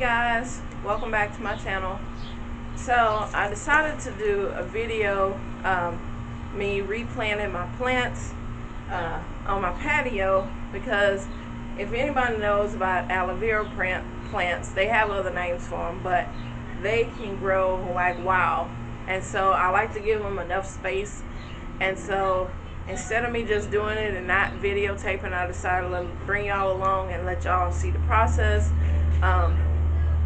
guys, welcome back to my channel. So I decided to do a video me replanting my plants on my patio, because if anybody knows about aloe vera plants, they have other names for them, but they can grow like wild, and so I like to give them enough space. And so instead of me just doing it and not videotaping, I decided to bring y'all along and let y'all see the process.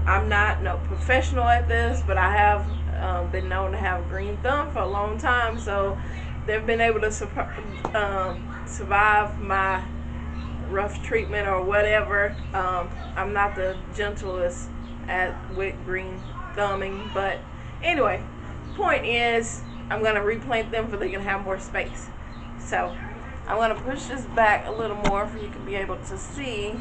I'm not no professional at this, but I have been known to have a green thumb for a long time, so they've been able to survive my rough treatment or whatever. I'm not the gentlest with green thumbing, but anyway, point is I'm going to replant them so they can have more space. So I'm going to push this back a little more so you can be able to see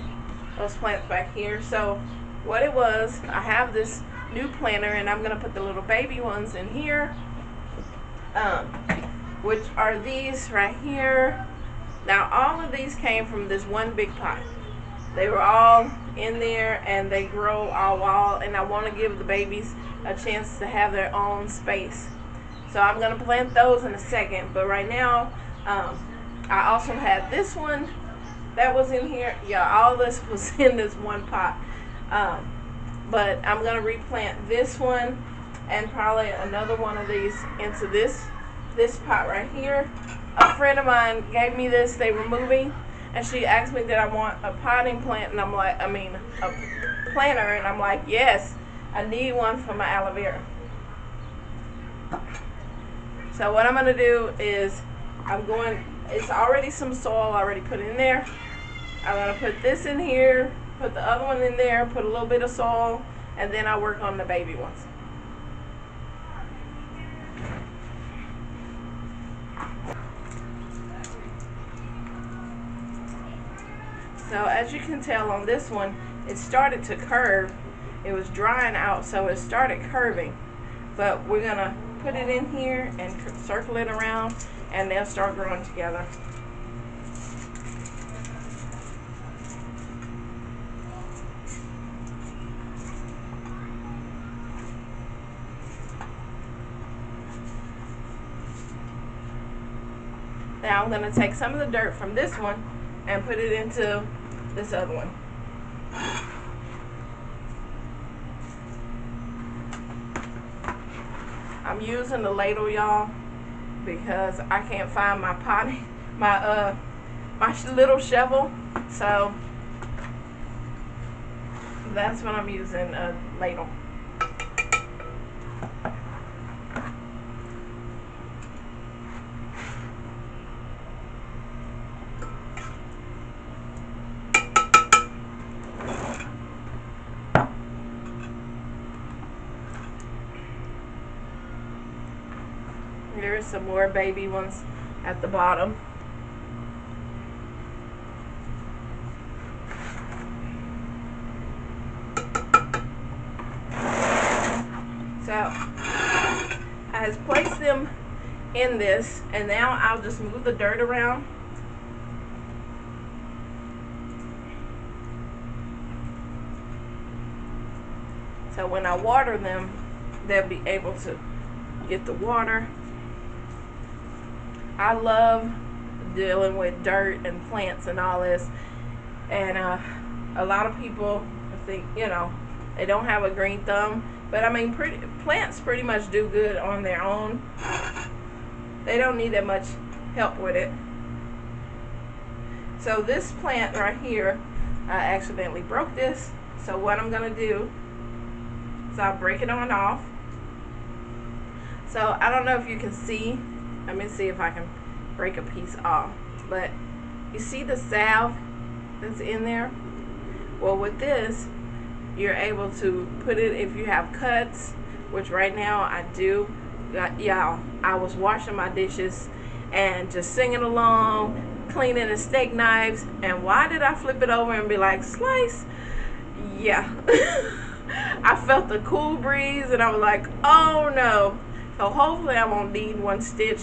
those plants back here. So what it was, I have this new planter, and I'm going to put the little baby ones in here, which are these right here. Now all of these came from this one big pot. They were all in there and they grow all wild, and I want to give the babies a chance to have their own space. So I'm going to plant those in a second, but right now I also had this one that was in here. Yeah, all this was in this one pot. But I'm going to replant this one and probably another one of these into this pot right here. A friend of mine gave me this, they were moving, and she asked me did I want a potting plant, and I'm like, a planter, and I'm like, yes, I need one for my aloe vera. So what I'm going to do is it's already some soil already put in there. I'm going to put this in here, put the other one in there, put a little bit of soil, and then I'll work on the baby ones. So as you can tell on this one, it started to curve. It was drying out, so it started curving. But we're going to put it in here and circle it around, and they'll start growing together. Now I'm going to take some of the dirt from this one and put it into this other one. I'm using the ladle, y'all, because I can't find my potting, my little shovel, so that's what I'm using, a ladle. There's some more baby ones at the bottom. So I has placed them in this, and now I'll just move the dirt around. So when I water them, they'll be able to get the water. I love dealing with dirt and plants and all this, and a lot of people think, you know, they don't have a green thumb, but I mean, plants pretty much do good on their own. They don't need that much help with it. So this plant right here, I accidentally broke this, so what I'm gonna do is I'll break it on off. So I don't know if you can see. Let me see if I can break a piece off. But you see the salve that's in there? Well, with this, you're able to put it if you have cuts, which right now I do. Y'all, I was washing my dishes and just singing along, cleaning the steak knives, and why did I flip it over and be like, slice? Yeah. I felt the cool breeze, and I was like, oh no. So hopefully I won't need one stitch.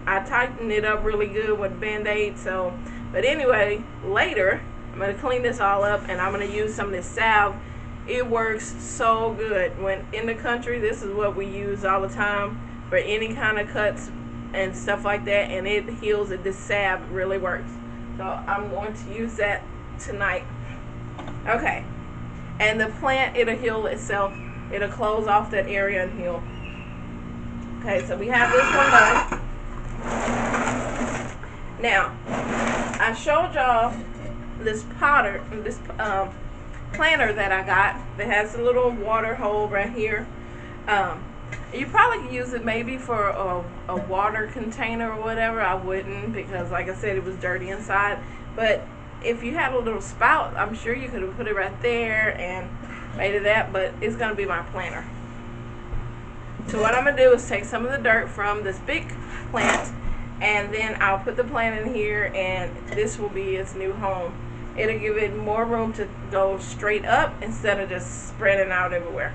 I tightened it up really good with Band-Aid. So, but anyway, later I'm going to clean this all up, and I'm going to use some of this salve It works so good. When in the country, this is what we use all the time for any kind of cuts and stuff like that, and it heals it. This salve really works. So I'm going to use that tonight. Okay. And the plant, it'll heal itself. It'll close off that area and heal. Okay, so we have this one done. Now, I showed y'all this planter that I got that has a little water hole right here. You probably could use it maybe for a water container or whatever. I wouldn't, because like I said, it was dirty inside. But if you had a little spout, I'm sure you could have put it right there and made it that, but it's going to be my planter. So what I'm going to do is take some of the dirt from this big plant, and then I'll put the plant in here, and this will be its new home. It'll give it more room to go straight up instead of just spreading out everywhere.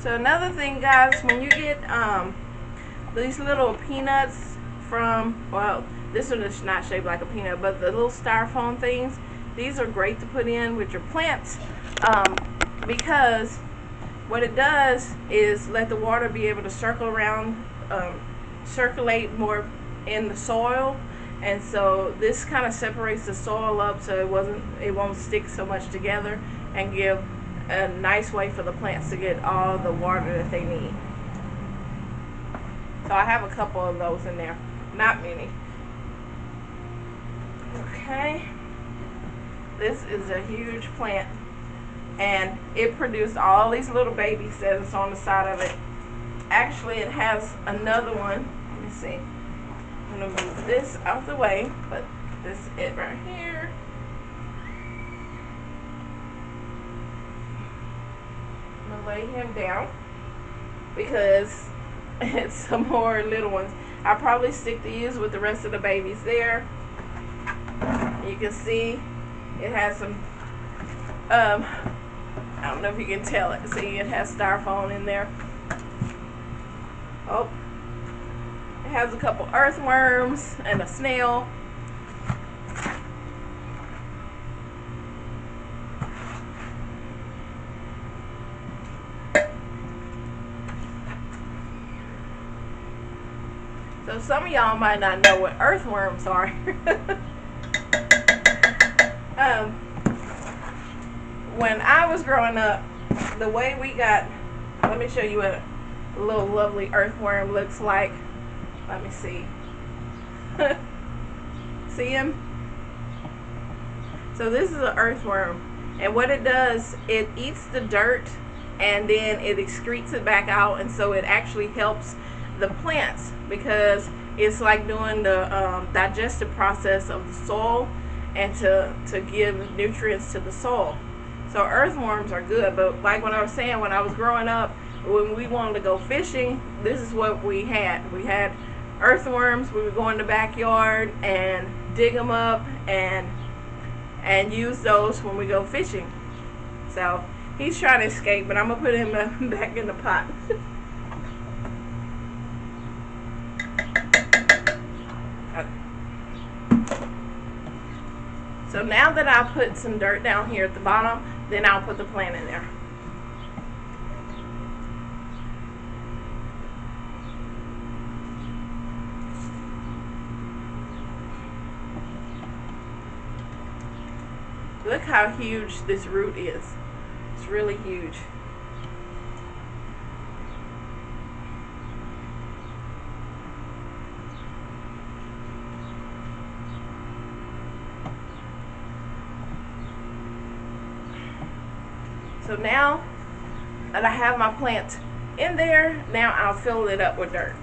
So another thing, guys, when you get these little peanuts from, well, this one is not shaped like a peanut, but the little styrofoam things, these are great to put in with your plants, because what it does is let the water be able to circle around, circulate more in the soil, and so this kind of separates the soil up so it won't stick so much together, and give a nice way for the plants to get all the water that they need. So I have a couple of those in there, not many. Okay, this is a huge plant, and it produced all these little babies that's on the side of it. Actually, it has another one. Let me see. I'm gonna move this out the way, but this is it right here. I'm gonna lay him down because it's some more little ones. I'll probably stick these with the rest of the babies there. You can see it has some, I don't know if you can tell it. See, it has styrofoam in there. Oh, it has a couple earthworms and a snail. So some of y'all might not know what earthworms are. When I was growing up, the way we got, let me show you what a little lovely earthworm looks like. Let me see. See him? So this is an earthworm, and what it does, it eats the dirt and then it excretes it back out, and so it actually helps the plants because it's like doing the digestive process of the soil and to give nutrients to the soil. So earthworms are good, but like when I was saying, when I was growing up, when we wanted to go fishing, this is what we had. We had earthworms. We would go in the backyard and dig them up and use those when we go fishing. So he's trying to escape, but I'm gonna put him back in the pot. So now that I put some dirt down here at the bottom, then I'll put the plant in there. Look how huge this root is. It's really huge. So now that I have my plant in there, now I'll fill it up with dirt.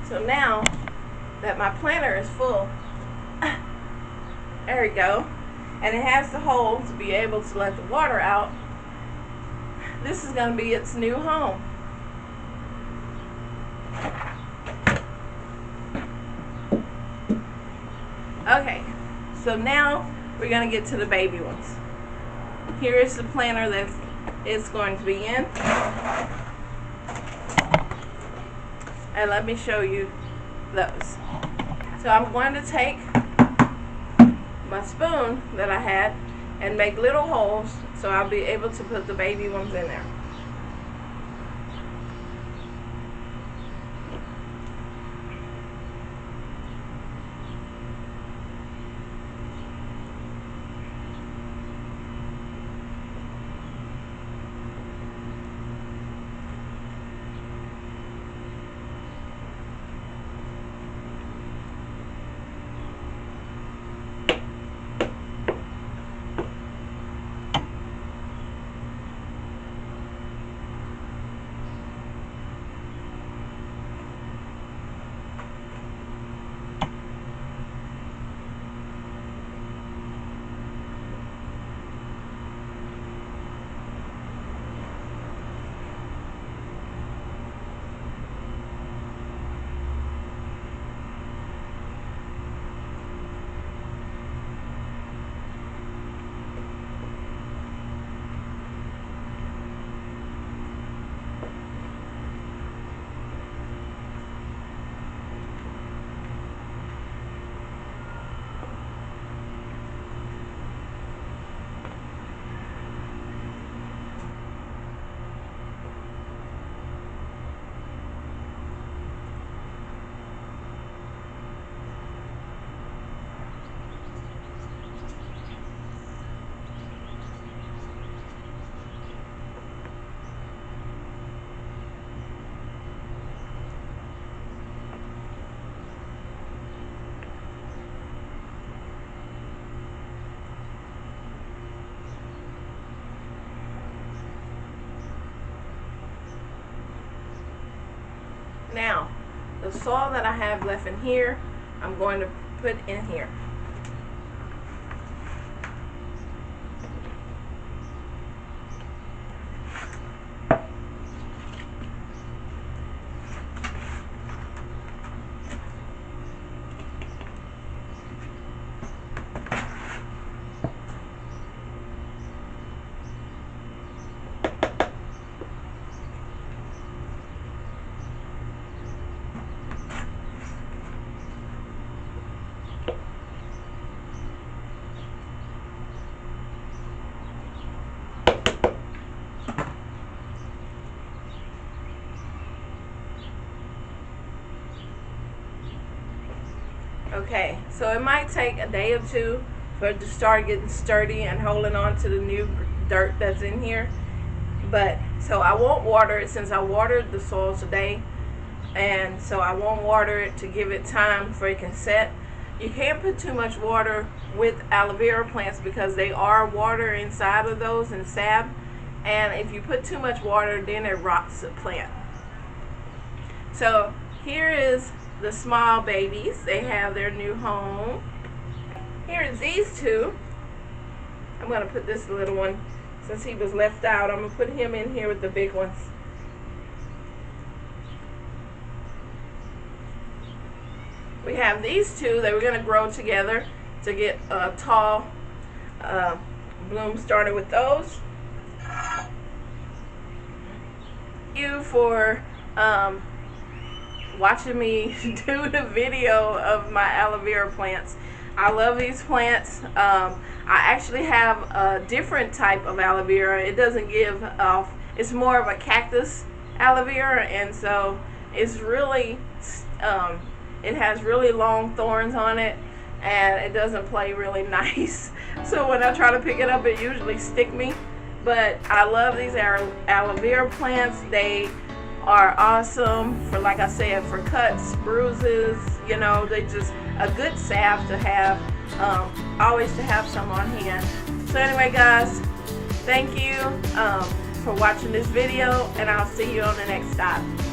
So now that my planter is full, there we go, and it has the hole to be able to let the water out, this is going to be its new home. Okay, so now we're going to get to the baby ones. Here is the planter that it's going to be in. And let me show you those. So I'm going to take my spoon that I had and make little holes so I'll be able to put the baby ones in there. Now, the soil that I have left in here, I'm going to put in here. Okay, so it might take a day or two for it to start getting sturdy and holding on to the new dirt that's in here. But so I won't water it since I watered the soil today, and so I won't water it to give it time for it can set. You can't put too much water with aloe vera plants because they are water inside of those and sap, and if you put too much water then it rots the plant. So here is the small babies. They have their new home. Here is these two. I'm going to put this little one, since he was left out, I'm going to put him in here with the big ones. We have these two that we're going to grow together to get a tall bloom started with those. Thank you for watching me do the video of my aloe vera plants. I love these plants. I actually have a different type of aloe vera. It doesn't give off, it's more of a cactus aloe vera, and so it's really it has really long thorns on it, and it doesn't play really nice. So when I try to pick it up, it usually stick me. But I love these aloe vera plants. They are awesome for, like I said, for cuts, bruises, you know, they just a good salve to have, always to have some on hand. So anyway guys, thank you for watching this video, and I'll see you on the next time.